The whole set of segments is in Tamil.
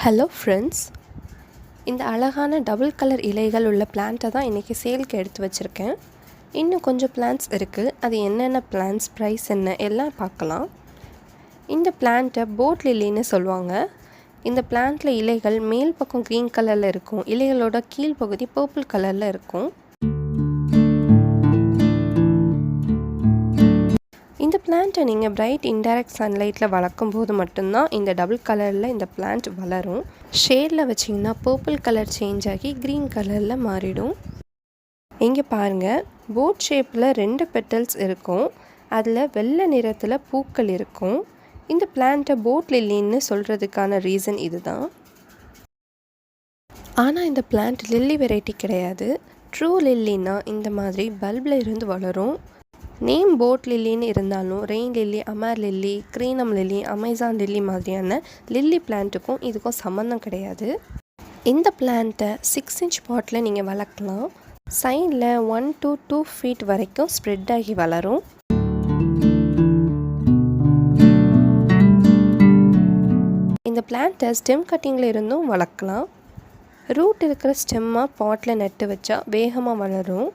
ஹலோ ஃப்ரெண்ட்ஸ், இந்த அழகான டபுள் கலர் இலைகள் உள்ள பிளான்ட்டை தான் இன்றைக்கி சேலுக்கு எடுத்து வச்சுருக்கேன். இன்னும் கொஞ்சம் பிளான்ட்ஸ் இருக்குது. அது என்னென்ன பிளான்ட்ஸ், ப்ரைஸ் என்ன எல்லாம் பார்க்கலாம். இந்த பிளான்ட்டை போட் லில்லின்னு சொல்லுவாங்க. இந்த பிளான்ட்டில் இலைகள் மேல் பக்கம் க்ரீன் கலரில் இருக்கும். இலைகளோட கீழ்ப்பகுதி பர்பிள் கலரில் இருக்கும். இந்த பிளான்ட்டை நீங்கள் பிரைட் இன்டைரக்ட் சன்லைட்டில் வளர்க்கும் போது மட்டும்தான் இந்த டபுள் கலரில் இந்த பிளான்ட் வளரும். ஷேடில் வச்சிங்கன்னா பர்பிள் கலர் சேஞ்ச் ஆகி க்ரீன் கலரில் மாறிடும். இங்கே பாருங்கள், போட் ஷேப்பில் 2 பெட்டல்ஸ் இருக்கும். அதில் வெள்ளை நிறத்தில் பூக்கள் இருக்கும். இந்த பிளான்ட்டை போட் லில்லின்னு சொல்கிறதுக்கான ரீசன் இதுதான். ஆனால் இந்த பிளான்ட் லில்லி வெரைட்டி கிடையாது. ட்ரூ லில்லின்னா இந்த மாதிரி பல்பில் இருந்து வளரும். நேம் போட் லில்லின்னு இருந்தாலும் ரெயின் லில்லி, அமர் lily, crinum lily, Amazon lily மாதிரியான லில்லி பிளான்ட்டுக்கும் இதுக்கும் சம்மந்தம் கிடையாது. இந்த பிளான்ட்டை 6 inch பாட்டில் நீங்கள் வளர்க்கலாம். சைடில் 1 to 2 feet வரைக்கும் ஸ்ப்ரெட் ஆகி வளரும். இந்த பிளான்ட்டை ஸ்டெம் கட்டிங்கில் இருந்தும் வளர்க்கலாம். ரூட் இருக்கிற ஸ்டெம்மாக பாட்டில் நட்டு வச்சா வேகமாக வளரும்.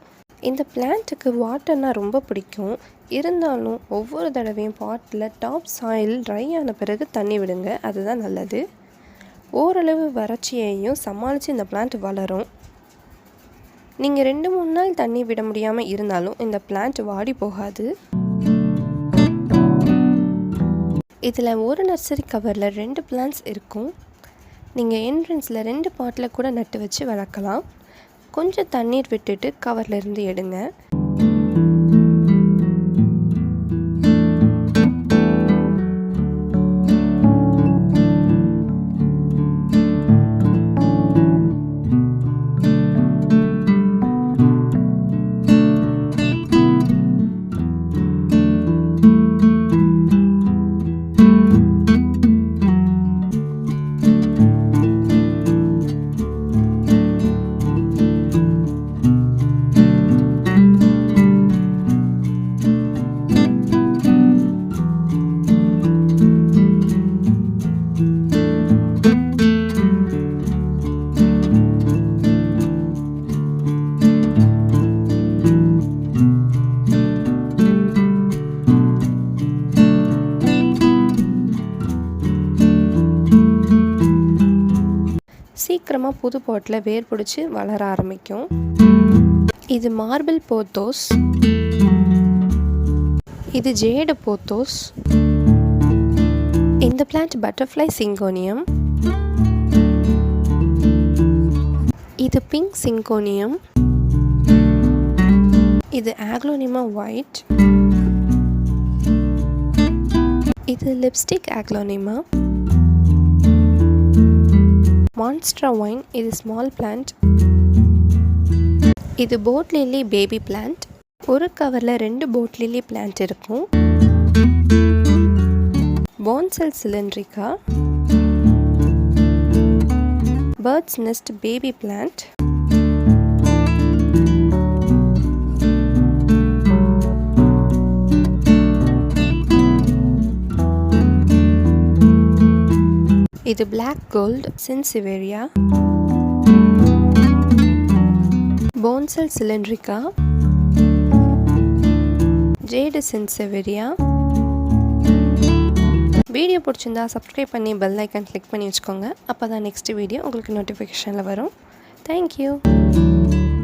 இந்த பிளான்ட்டுக்கு வாட்டர்னால் ரொம்ப பிடிக்கும். இருந்தாலும் ஒவ்வொரு தடவையும் பாட்டில் டாப் சாயில் ட்ரை ஆன பிறகு தண்ணி விடுங்க, அதுதான் நல்லது. ஓரளவு வறட்சியையும் சமாளித்து இந்த பிளான்ட் வளரும். நீங்கள் 2-3 நாள் தண்ணி விட முடியாமல் இருந்தாலும் இந்த பிளான்ட் வாடி போகாது. இதில் ஒரு நர்சரி கவரில் 2 பிளான்ட்ஸ் இருக்கும். நீங்கள் என்ட்ரன்ஸில் 2 பாட்டில் கூட நட்டு வச்சு வளர்க்கலாம். கொஞ்சம் தண்ணீர் விட்டுட்டு கவரில் இருந்து எடுங்க. சீக்கிரமாக புது பாட்டில் வேர் பிடிச்சி வளர ஆரம்பிக்கும். இது மார்பிள் போத்தோஸ், இது ஜேடு போத்தோஸ். இந்த பிளான்ட் பட்டர்ஃப்ளை சிங்கோனியம், இது பிங்க் சிங்கோனியம், இது ஆக்லோனிமா ஒயிட், இது லிப்ஸ்டிக் ஆக்லோனிமா, மான்ஸ்ட்ரா ஒயின், இது ஸ்மால் பிளான்ட், இது போட் லில்லி பேபி பிளான்ட். ஒரு கவரில் 2 போட் லில்லி பிளான்ட் இருக்கும். பான்செல் சிலிண்ட்ரிகா, பேர்ட்ஸ் நெஸ்ட் பேபி பிளான்ட், இது பிளாக் கோல்ட் சென்சிவேரியா, பான்செல் சிலிண்ட்ரிகா, ஜேடு சென்சிவேரியா. வீடியோ பிடிச்சிருந்தா சப்ஸ்கிரைப் பண்ணி பெல் ஐக்கான் கிளிக் பண்ணி வச்சுக்கோங்க. அப்போ தான் நெக்ஸ்ட் வீடியோ உங்களுக்கு நோட்டிஃபிகேஷனில் வரும். தேங்க்யூ.